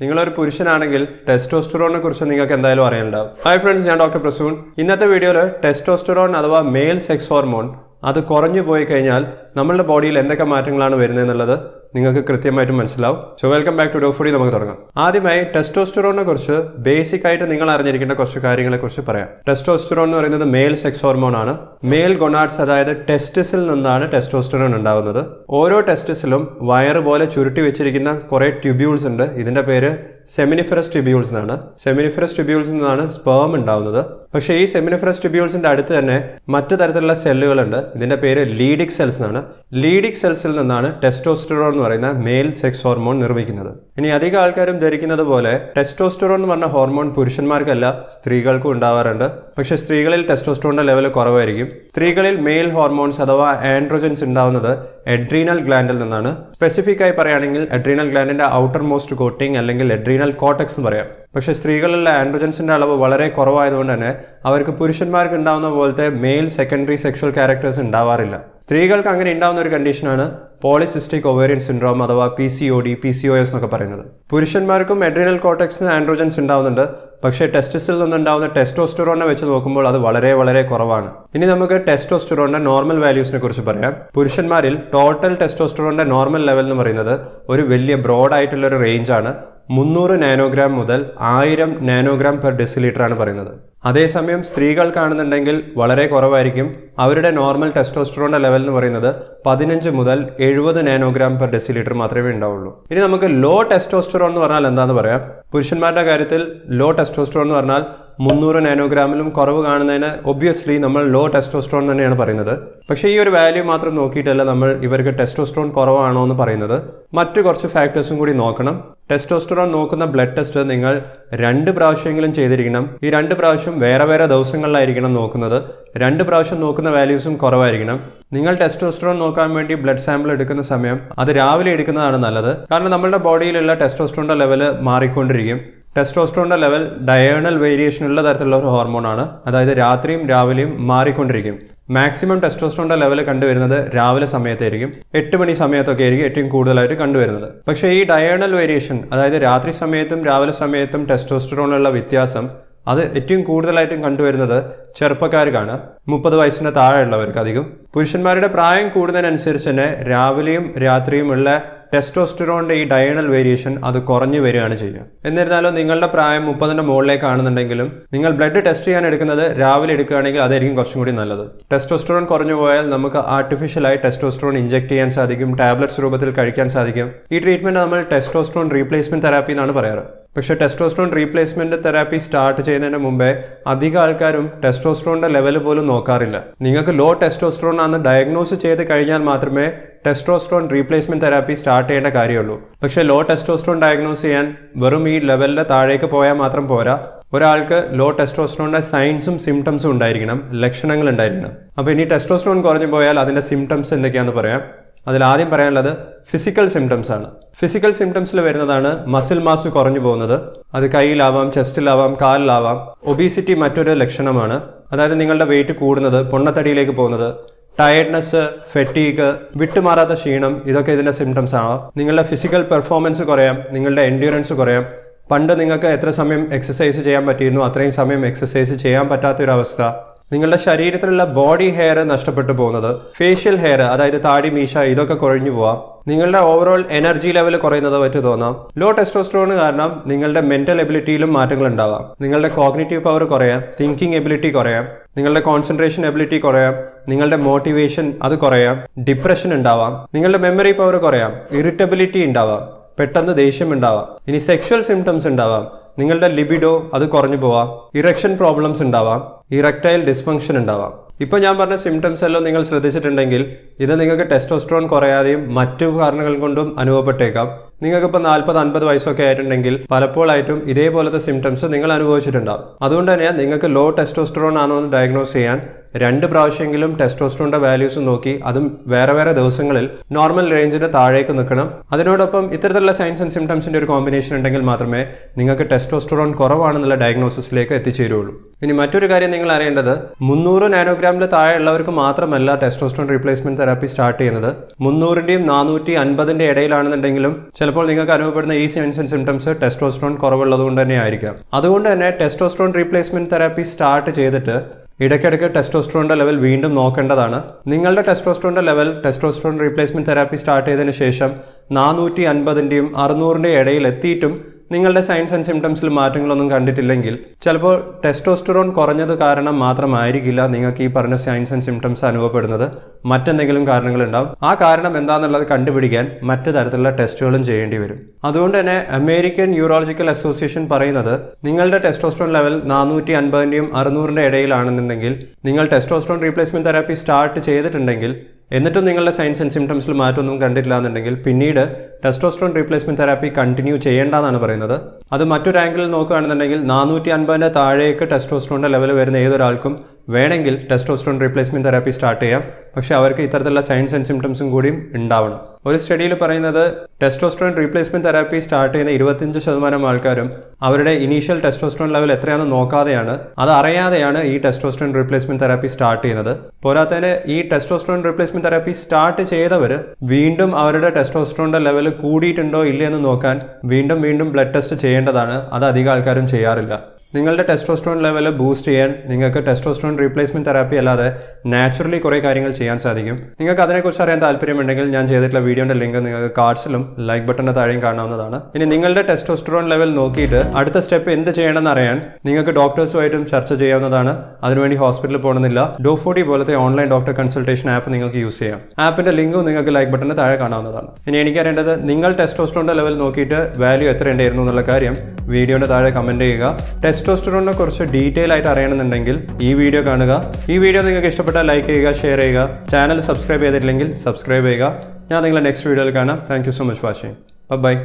നിങ്ങളൊരു പുരുഷനാണെങ്കിൽ ടെസ്റ്റോസ്റ്ററോണിനെ കുറിച്ച് നിങ്ങൾക്ക് എന്തായാലും അറിയാനുണ്ടാവും. ഹായ് ഫ്രണ്ട്സ്, ഞാൻ ഡോക്ടർ പ്രസൂൺ. ഇന്നത്തെ വീഡിയോയിൽ ടെസ്റ്റോസ്റ്ററോൺ അഥവാ മെയിൽ സെക്സ് ഹോർമോൺ അത് കുറഞ്ഞു പോയി കഴിഞ്ഞാൽ നമ്മളുടെ ബോഡിയിൽ എന്തൊക്കെ മാറ്റങ്ങളാണ് വരുന്നത് എന്നുള്ളത് നിങ്ങൾക്ക് കൃത്യമായിട്ട് മനസ്സിലാവും. സോ വെൽക്കം ബാക്ക് ടു ഡോഫോഡി. നമുക്ക് തുടങ്ങാം. ആദ്യമായി ടെസ്റ്റോസ്റ്ററോണിനെ കുറിച്ച് ബേസിക് ആയിട്ട് നിങ്ങൾ അറിഞ്ഞിരിക്കേണ്ട കുറച്ച് കാര്യങ്ങളെ കുറിച്ച് പറയാം. ടെസ്റ്റോസ്റ്ററോൺ എന്ന് പറയുന്നത് മെയിൽ സെക്സ് ഹോർമോൺ ആണ്. മെയിൽ ഗൊണാഡ്സ് അതായത് ടെസ്റ്റിസിൽ നിന്നാണ് ടെസ്റ്റോസ്റ്ററോൺ ഉണ്ടാവുന്നത്. ഓരോ ടെസ്റ്റിസിലും വയറ് പോലെ ചുരുട്ടി വെച്ചിരിക്കുന്ന കുറെ ട്യൂബ്യൂൾസ് ഉണ്ട്. ഇതിന്റെ പേര് സെമിനിഫറസ് ട്യൂബ്യൂൾസ് എന്നാണ്. സെമിനിഫറസ് ട്യൂബ്യൂൾസിൽ നിന്നാണ് സ്പേം ഉണ്ടാവുന്നത്. പക്ഷേ ഈ സെമിനിഫറസ് ട്യൂബ്യൂൾസിന്റെ അടുത്ത് തന്നെ മറ്റു തരത്തിലുള്ള സെല്ലുകളുണ്ട്. ഇതിന്റെ പേര് ലീഡിക് സെൽസ് എന്നാണ്. ലീഡിക് സെൽസിൽ നിന്നാണ് ടെസ്റ്റോസ്റ്ററോൺ എന്ന് പറയുന്ന മെയിൽ സെക്സ് ഹോർമോൺ നിർമ്മിക്കുന്നത്. ഇനി അധികം ആൾക്കാരും ധരിക്കുന്നത് പോലെ ടെസ്റ്റോസ്റ്ററോൺ എന്ന് പറഞ്ഞ ഹോർമോൺ പുരുഷന്മാർക്കല്ല സ്ത്രീകൾക്കും ഉണ്ടാവാറുണ്ട്. പക്ഷെ സ്ത്രീകളിൽ ടെസ്റ്റോസ്റ്ററോണിന്റെ ലെവൽ കുറവായിരിക്കും. സ്ത്രീകളിൽ മെയിൽ ഹോർമോൺസ് അഥവാ ആൻഡ്രോജൻസ് ഉണ്ടാവുന്നത് എഡ്രീനൽ ഗ്ലാൻഡിൽ നിന്നാണ്. സ്പെസിഫിക് ആയി പറയുകയാണെങ്കിൽ എഡ്രീനൽ ഗ്ലാൻഡിന്റെ ഔട്ടർ മോസ്റ്റ് കോട്ടിംഗ് അല്ലെങ്കിൽ എഡ്രീനൽ കോർട്ടെക്സ് എന്ന് പറയാം. പക്ഷേ സ്ത്രീകളിലെ ആൻഡ്രോജൻസിന്റെ അളവ് വളരെ കുറവായതുകൊണ്ട് തന്നെ അവർക്ക് പുരുഷന്മാർക്ക് ഉണ്ടാവുന്ന പോലത്തെ മെയിൽ സെക്കൻഡറി സെക്ഷൽ ക്യാരക്ടേഴ്സ് ഉണ്ടാവാറില്ല. സ്ത്രീകൾക്ക് അങ്ങനെ ഉണ്ടാവുന്ന ഒരു കണ്ടീഷനാണ് പോളിസിസ്റ്റിക് ഒവേറിയൻ സിൻഡ്രോം അഥവാ PCOD, PCOS എന്നൊക്കെ പറയുന്നത്. പുരുഷന്മാർക്കും എഡ്രീനൽ കോർട്ടെക്സിന് ആൻഡ്രോജൻസ് ഉണ്ടാവുന്നുണ്ട്. പക്ഷേ ടെസ്റ്റിസിൽ നിന്നുണ്ടാവുന്ന ടെസ്റ്റോസ്റ്ററോണിനെ വെച്ച് നോക്കുമ്പോൾ അത് വളരെ വളരെ കുറവാണ്. ഇനി നമുക്ക് ടെസ്റ്റോസ്റ്ററോണിന്റെ നോർമൽ വാല്യൂസിനെ കുറിച്ച് പറയാം. പുരുഷന്മാരിൽ ടോട്ടൽ ടെസ്റ്റോസ്റ്ററോണിന്റെ നോർമൽ ലെവൽ എന്ന് പറയുന്നത് ഒരു വലിയ ബ്രോഡ് ആയിട്ടുള്ള ഒരു റേഞ്ച് ആണ്. 300 നാനോഗ്രാം മുതൽ 1000 നാനോഗ്രാം പെർ ഡെസിലിറ്റർ ആണ് പറയുന്നത്. അതേസമയം സ്ത്രീകൾ കാണുന്നുണ്ടെങ്കിൽ വളരെ കുറവായിരിക്കും. അവരുടെ നോർമൽ ടെസ്റ്റോസ്റ്ററോണിന്റെ ലെവൽ എന്ന് പറയുന്നത് 15 മുതൽ 70 നാനോഗ്രാം പെർ ഡെസിലിറ്റർ മാത്രമേ ഉണ്ടാവുള്ളൂ. ഇനി നമുക്ക് ലോ ടെസ്റ്റോസ്റ്ററോൺ എന്ന് പറഞ്ഞാൽ എന്താന്ന് പറയാം. പുരുഷന്മാരുടെ കാര്യത്തിൽ ലോ ടെസ്റ്റോസ്റ്ററോൺ എന്ന് പറഞ്ഞാൽ 300 നാനോഗ്രാമിലും കുറവ് കാണുന്നതിന് ഒബ്വിയസ്ലി നമ്മൾ ലോ ടെസ്റ്റോസ്റ്ററോൺ തന്നെയാണ് പറയുന്നത്. പക്ഷേ ഈ ഒരു വാല്യൂ മാത്രം നോക്കിയിട്ടല്ല നമ്മൾ ഇവർക്ക് ടെസ്റ്റോസ്റ്ററോൺ കുറവാണോ എന്ന് പറയുന്നത്. മറ്റു കുറച്ച് ഫാക്ടേഴ്സും കൂടി നോക്കണം. ടെസ്റ്റോസ്റ്ററോൺ നോക്കുന്ന ബ്ലഡ് ടെസ്റ്റ് നിങ്ങൾ 2 പ്രാവശ്യമെങ്കിലും ചെയ്തിരിക്കണം. ഈ 2 പ്രാവശ്യം വേറെ വേറെ ദിവസങ്ങളിലായിരിക്കണം നോക്കുന്നത്. 2 പ്രാവശ്യം നോക്കുന്ന വാല്യൂസും കുറവായിരിക്കണം. നിങ്ങൾ ടെസ്റ്റോസ്റ്ററോൺ നോക്കാൻ വേണ്ടി ബ്ലഡ് സാമ്പിൾ എടുക്കുന്ന സമയം അത് രാവിലെ എടുക്കുന്നതാണ് നല്ലത്. കാരണം നമ്മുടെ ബോഡിയിലുള്ള ടെസ്റ്റോസ്റ്ററോണിന്റെ ലെവൽ മാറിക്കൊണ്ടിരിക്കും. ടെസ്റ്റോസ്റ്ററോണിന്റെ ലെവൽ ഡയഗണൽ വേരിയേഷൻ ഉള്ള തരത്തിലുള്ള ഒരു ഹോർമോണാണ്. അതായത് രാത്രിയും രാവിലെയും മാറിക്കൊണ്ടിരിക്കും. മാക്സിമം ടെസ്റ്റോസ്റ്ററോണിന്റെ ലെവൽ കണ്ടുവരുന്നത് രാവിലെ സമയത്തായിരിക്കും. 8 മണി സമയത്തൊക്കെ ആയിരിക്കും ഏറ്റവും കൂടുതലായിട്ട് കണ്ടുവരുന്നത്. പക്ഷേ ഈ ഡയഗണൽ വേരിയേഷൻ അതായത് രാത്രി സമയത്തും രാവിലെ സമയത്തും ടെസ്റ്റോസ്റ്ററോണിലുള്ള വ്യത്യാസം അത് ഏറ്റവും കൂടുതലായിട്ടും കണ്ടുവരുന്നത് ചെറുപ്പക്കാർക്കാണ്. 30 വയസ്സിന് താഴെയുള്ളവർക്ക് അധികം. പുരുഷന്മാരുടെ പ്രായം കൂടുന്നതിനനുസരിച്ച് തന്നെ രാവിലെയും രാത്രിയും ഉള്ള ടെസ്റ്റോസ്റ്ററോണിന്റെ ഈ ഡയഗണൽ വേരിയേഷൻ അത് കുറഞ്ഞു വരികയാണ് ചെയ്യുക. എന്നിരുന്നാലും നിങ്ങളുടെ പ്രായം 30ന്റെ മുകളിലേക്കാണെന്നുണ്ടെങ്കിലും നിങ്ങൾ ബ്ലഡ് ടെസ്റ്റ് ചെയ്യാൻ എടുക്കുന്നത് രാവിലെ എടുക്കുകയാണെങ്കിൽ അതായിരിക്കും കുറച്ചും കൂടി നല്ലത്. ടെസ്റ്റോസ്റ്ററോൺ കുറഞ്ഞു പോയാൽ നമുക്ക് ആർട്ടിഫിഷ്യലായി ടെസ്റ്റോസ്റ്ററോൺ ഇഞ്ചെക്ട് ചെയ്യാൻ സാധിക്കും. ടാബ്ലറ്റ്സ് രൂപത്തിൽ കഴിക്കാൻ സാധിക്കും. ഈ ട്രീറ്റ്മെന്റ് നമ്മൾ ടെസ്റ്റോസ്റ്ററോൺ റീപ്ലേസ്മെന്റ് തെറാപ്പി എന്നാണ് പറയാറ്. പക്ഷേ ടെസ്റ്റോസ്റ്ററോൺ റീപ്ലേസ്മെന്റ് തെറാപ്പി സ്റ്റാർട്ട് ചെയ്യുന്നതിന് മുമ്പേ അധികം ആൾക്കാരും ടെസ്റ്റോസ്റ്ററോണിന്റെ ലെവൽ പോലും നോക്കാറില്ല. നിങ്ങൾക്ക് ലോ ടെസ്റ്റോസ്റ്ററോൺ ആണെന്ന് ഡയഗ്നോസ് ചെയ്ത് കഴിഞ്ഞാൽ മാത്രമേ ടെസ്റ്റോസ്റ്ററോൺ റീപ്ലേസ്മെന്റ് തെറാപ്പി സ്റ്റാർട്ട് ചെയ്യേണ്ട കാര്യമുള്ളൂ. പക്ഷേ ലോ ടെസ്റ്റോസ്റ്ററോൺ ഡയഗ്നോസ് ചെയ്യാൻ വെറും ഈ ലെവലിന്റെ താഴേക്ക് പോയാൽ മാത്രം പോരാ. ഒരാൾക്ക് ലോ ടെസ്റ്റോസ്റ്ററോണിന്റെ സൈൻസും സിംറ്റംസും ഉണ്ടായിരിക്കണം, ലക്ഷണങ്ങൾ ഉണ്ടായിരിക്കണം. അപ്പോൾ ഇനി ടെസ്റ്റോസ്റ്ററോൺ കുറഞ്ഞു പോയാൽ അതിന്റെ സിംറ്റംസ് എന്തൊക്കെയാണെന്ന് പറയാം. അതിൽ ആദ്യം പറയാനുള്ളത് ഫിസിക്കൽ സിംറ്റംസ് ആണ്. ഫിസിക്കൽ സിംറ്റംസിൽ വരുന്നതാണ് മസിൽ മാസ് കുറഞ്ഞു പോകുന്നത്. അത് കയ്യിലാവാം, ചെസ്റ്റിലാവാം, കാലിലാവാം. ഒബീസിറ്റി മറ്റൊരു ലക്ഷണമാണ്. അതായത് നിങ്ങളുടെ വെയിറ്റ് കൂടുന്നത്, പൊണ്ണത്തടിയിലേക്ക് പോകുന്നത്, ടയർഡ്നെസ്, ഫെറ്റീഗ്, വിട്ടുമാറാത്ത ക്ഷീണം, ഇതൊക്കെ ഇതിന്റെ സിംറ്റംസ് ആണ്. നിങ്ങളുടെ ഫിസിക്കൽ പെർഫോമൻസ് കുറയാം, നിങ്ങളുടെ എൻഡ്യൂറൻസ് കുറയാം. പണ്ട് നിങ്ങൾക്ക് എത്ര സമയം എക്സസൈസ് ചെയ്യാൻ പറ്റിയിരുന്നു അത്രയും സമയം എക്സസൈസ് ചെയ്യാൻ പറ്റാത്തൊരവസ്ഥ. നിങ്ങളുടെ ശരീരത്തിലുള്ള ബോഡി ഹെയർ നഷ്ടപ്പെട്ടു പോകുന്നത്, ഫേഷ്യൽ ഹെയർ അതായത് താടി, മീശ ഇതൊക്കെ കുറഞ്ഞു പോവാം. നിങ്ങളുടെ ഓവറോൾ എനർജി ലെവൽ കുറയുന്നത് പറ്റി തോന്നാം. ലോ ടെസ്റ്റോസ്റ്ററോൺ കാരണം നിങ്ങളുടെ മെന്റൽ എബിലിറ്റിയിലും മാറ്റങ്ങൾ ഉണ്ടാവാം. നിങ്ങളുടെ കോഗ്നിറ്റീവ് പവർ കുറയാം, തിങ്കിങ് എബിലിറ്റി കുറയാം, നിങ്ങളുടെ കോൺസെൻട്രേഷൻ എബിലിറ്റി കുറയാം, നിങ്ങളുടെ മോട്ടിവേഷൻ അത് കുറയാം, ഡിപ്രഷൻ ഉണ്ടാവാം, നിങ്ങളുടെ മെമ്മറി പവർ കുറയാം, ഇറിറ്റബിലിറ്റി ഉണ്ടാവാം, പെട്ടെന്ന് ദേഷ്യം ഉണ്ടാവാം. ഇനി സെക്ഷൽ സിംറ്റംസ് ഉണ്ടാവാം. നിങ്ങളുടെ ലിബിഡോ അത് കുറഞ്ഞു പോവാം, ഇറക്ഷൻ പ്രോബ്ലംസ് ഉണ്ടാവാം, ഇറക്ടൈൽ ഡിസ്ഫങ്ഷൻ ഉണ്ടാവാം. ഇപ്പോൾ ഞാൻ പറഞ്ഞ സിംറ്റംസ് എല്ലാം നിങ്ങൾ ശ്രദ്ധിച്ചിട്ടുണ്ടെങ്കിൽ ഇത് നിങ്ങൾക്ക് ടെസ്റ്റോസ്റ്ററോൺ കുറയാതെയും മറ്റു കാരണങ്ങൾ കൊണ്ടും അനുഭവപ്പെട്ടേക്കാം. നിങ്ങൾക്കിപ്പോൾ 40-50 വയസ്സൊക്കെ ആയിട്ടുണ്ടെങ്കിൽ പലപ്പോഴായിട്ടും ഇതേപോലത്തെ സിംറ്റംസ് നിങ്ങൾ അനുഭവിച്ചിട്ടുണ്ടാകും. അതുകൊണ്ട് തന്നെ നിങ്ങൾക്ക് ലോ ടെസ്റ്റോസ്റ്ററോൺ ആണോ എന്ന് ഡയഗ്നോസ് ചെയ്യാൻ 2 പ്രാവശ്യമെങ്കിലും ടെസ്റ്റോസ്റ്ററോണിന്റെ വാല്യൂസ് നോക്കി അതും വേറെ വേറെ ദിവസങ്ങളിൽ നോർമൽ റേഞ്ചിന് താഴേക്ക് നിൽക്കണം. അതിനോടൊപ്പം ഇത്തരത്തിലുള്ള സൈൻസ് ആൻഡ് സിംറ്റംസിന്റെ ഒരു കോമ്പിനേഷൻ ഉണ്ടെങ്കിൽ മാത്രമേ നിങ്ങൾക്ക് ടെസ്റ്റോസ്റ്ററോൺ കുറവാണെന്നുള്ള ഡയഗ്നോസിസിലേക്ക് എത്തിച്ചേരുള്ളൂ. ഇനി മറ്റൊരു കാര്യം നിങ്ങൾ അറിയേണ്ടത് 300 നാനോഗ്രാമിൽ താഴെയുള്ളവർക്ക് മാത്രമല്ല ടെസ്റ്റോസ്റ്ററോൺ റീപ്ലേസ്മെന്റ് തെറാപ്പി സ്റ്റാർട്ട് ചെയ്യുന്നത്. 300ന്റെയും 450ന്റെ ഇടയിലാണെന്നുണ്ടെങ്കിലും ചില ചിലപ്പോൾ നിങ്ങൾക്ക് അനുഭവപ്പെടുന്ന ഈ സൈൻസ് ആൻഡ് സിംറ്റംസ് ടെസ്റ്റോസ്റ്ററോൺ കുറവുള്ളതുകൊണ്ട് തന്നെ ആയിരിക്കാം. അതുകൊണ്ട് തന്നെ ടെസ്റ്റോസ്റ്ററോൺ റീപ്ലേസ്മെന്റ് തെറാപ്പി സ്റ്റാർട്ട് ചെയ്തിട്ട് ഇടയ്ക്കിടയ്ക്ക് ടെസ്റ്റോസ്റ്ററോണിന്റെ ലെവൽ വീണ്ടും നോക്കേണ്ടതാണ്. നിങ്ങളുടെ ടെസ്റ്റോസ്റ്ററോണിന്റെ level testosterone replacement therapy start ചെയ്തതിനു ശേഷം 450ന്റെയും 600ന്റെയും ഇടയിൽ എത്തിയിട്ടും നിങ്ങളുടെ സൈൻസ് ആൻഡ് സിംറ്റംസിൽ മാറ്റങ്ങളൊന്നും കണ്ടിട്ടില്ലെങ്കിൽ ചിലപ്പോൾ ടെസ്റ്റോസ്റ്ററോൺ കുറഞ്ഞത് കാരണം മാത്രമായിരിക്കില്ല നിങ്ങൾക്ക് ഈ പറഞ്ഞ സൈൻസ് ആൻഡ് സിംറ്റംസ് അനുഭവപ്പെടുന്നത്. മറ്റെന്തെങ്കിലും കാരണങ്ങളുണ്ടാവും. ആ കാരണം എന്താണെന്നുള്ളത് കണ്ടുപിടിക്കാൻ മറ്റു തരത്തിലുള്ള ടെസ്റ്റുകളും ചെയ്യേണ്ടി വരും. അതുകൊണ്ട് തന്നെ അമേരിക്കൻ യൂറോളജിക്കൽ അസോസിയേഷൻ പറയുന്നത് നിങ്ങളുടെ ടെസ്റ്റോസ്റ്ററോൺ ലെവൽ 450ന്റെയും 600ന്റെയും ഇടയിലാണെന്നുണ്ടെങ്കിൽ നിങ്ങൾ ടെസ്റ്റോസ്റ്ററോൺ റീപ്ലേസ്മെന്റ് തെറാപ്പി സ്റ്റാർട്ട് ചെയ്തിട്ടുണ്ടെങ്കിൽ എന്നിട്ടും നിങ്ങളുടെ സൈൻസ് ആൻഡ് സിംറ്റംസിൽ മാറ്റമൊന്നും കണ്ടിട്ടില്ല എന്നുണ്ടെങ്കിൽ പിന്നീട് ടെസ്റ്റോസ്റ്ററോൺ റീപ്ലേസ്മെന്റ് തെറാപ്പി കണ്ടിന്യൂ ചെയ്യേണ്ടതാണ് പറയുന്നത്. അത് മറ്റൊരു ആംഗിളിൽ നോക്കുകയാണെന്നുണ്ടെങ്കിൽ 450ന്റെ താഴേക്ക് ടെസ്റ്റോസ്റ്ററോണിന്റെ ലെവൽ വരുന്ന ഏതൊരാൾക്കും വേണമെങ്കിൽ ടെസ്റ്റോസ്റ്ററോൺ റീപ്ലേസ്മെന്റ് തെറാപ്പി സ്റ്റാർട്ട് ചെയ്യാം. പക്ഷെ അവർക്ക് ഇത്തരത്തിലുള്ള സൈൻസ് ആൻഡ് സിംറ്റംസും കൂടിയും ഉണ്ടാവണം. ഒരു സ്റ്റഡിയിൽ പറയുന്നത് ടെസ്റ്റോസ്റ്ററോൺ റീപ്ലേസ്മെന്റ് തെറാപ്പി സ്റ്റാർട്ട് ചെയ്യുന്ന 25% ആൾക്കാരും അവരുടെ ഇനീഷ്യൽ ടെസ്റ്റോസ്റ്ററോൺ ലെവൽ എത്രയാണെന്ന് നോക്കാതെയാണ്, അത് അറിയാതെയാണ് ഈ ടെസ്റ്റോസ്റ്ററോൺ റീപ്ലേസ്മെന്റ് തെറാപ്പി സ്റ്റാർട്ട് ചെയ്യുന്നത്. പോരാത്തതിന് ഈ ടെസ്റ്റോസ്റ്ററോൺ റീപ്ലേസ്മെന്റ് തെറാപ്പി സ്റ്റാർട്ട് ചെയ്തവർ വീണ്ടും അവരുടെ ടെസ്റ്റോസ്റ്ററോണിന്റെ ലെവൽ കൂടിയിട്ടുണ്ടോ ഇല്ലയെന്ന് നോക്കാൻ വീണ്ടും ബ്ലഡ് ടെസ്റ്റ് ചെയ്യേണ്ടതാണ്. അത് അധികം ആൾക്കാരും ചെയ്യാറില്ല. നിങ്ങളുടെ ടെസ്റ്റോസ്റ്ററോൺ ലെവൽ ബൂസ്റ്റ് ചെയ്യാൻ നിങ്ങൾക്ക് ടെസ്റ്റോസ്റ്ററോൺ റീപ്ലേസ്മെന്റ് തെറാപ്പി അല്ലാതെ നാച്ചുറലി കുറേ കാര്യങ്ങൾ ചെയ്യാൻ സാധിക്കും. നിങ്ങൾക്ക് അതിനെക്കുറിച്ച് അറിയാൻ താല്പര്യമുണ്ടെങ്കിൽ ഞാൻ ചെയ്തിട്ടുള്ള വീഡിയോയുടെ ലിങ്ക് നിങ്ങൾക്ക് കാർഡ്സിലും ലൈക്ക് ബട്ടന്റെ താഴെയും കാണാവുന്നതാണ്. ഇനി നിങ്ങളുടെ ടെസ്റ്റോസ്റ്ററോൺ ലെവൽ നോക്കിയിട്ട് അടുത്ത സ്റ്റെപ്പ് എന്ത് ചെയ്യണമെന്ന് അറിയാൻ നിങ്ങൾക്ക് ഡോക്ടേഴ്സുമായിട്ടും ചർച്ച ചെയ്യാവുന്നതാണ്. അതിനുവേണ്ടി ഹോസ്പിറ്റലിൽ പോകണമെന്നില്ല. ഡോഫോഡി പോലത്തെ ഓൺലൈൻ ഡോക്ടർ കൺസൾട്ടേഷൻ ആപ്പ് നിങ്ങൾക്ക് യൂസ് ചെയ്യാം. ആപ്പിന്റെ ലിങ്കും നിങ്ങൾക്ക് ലൈക്ക് ബട്ടന്റെ താഴെ കാണാവുന്നതാണ്. ഇനി എനിക്കറിയേണ്ടത് നിങ്ങൾ ടെസ്റ്റോസ്റ്ററോണിന്റെ ലെവൽ നോക്കിയിട്ട് വാല്യൂ എത്ര ഉണ്ടായിരുന്നു എന്നുള്ള കാര്യം വീഡിയോയുടെ താഴെ കമന്റ് ചെയ്യുക. ടെസ്റ്റോസ്റ്ററോണിനെ കുറിച്ച് ഡീറ്റെയിൽ ആയിട്ട് അറിയണമെന്നുണ്ടെങ്കിൽ ഈ വീഡിയോ കാണുക. ഈ വീഡിയോ നിങ്ങൾക്ക് ഇഷ്ടപ്പെട്ടാൽ ലൈക്ക് ചെയ്യുക, ഷെയർ ചെയ്യുക. ചാനൽ സബ്സ്ക്രൈബ് ചെയ്തിട്ടില്ലെങ്കിൽ സബ്സ്ക്രൈബ് ചെയ്യുക. ഞാൻ നിങ്ങളെ നെക്സ്റ്റ് വീഡിയോയിൽ കാണാം. Thank you so much watching. By.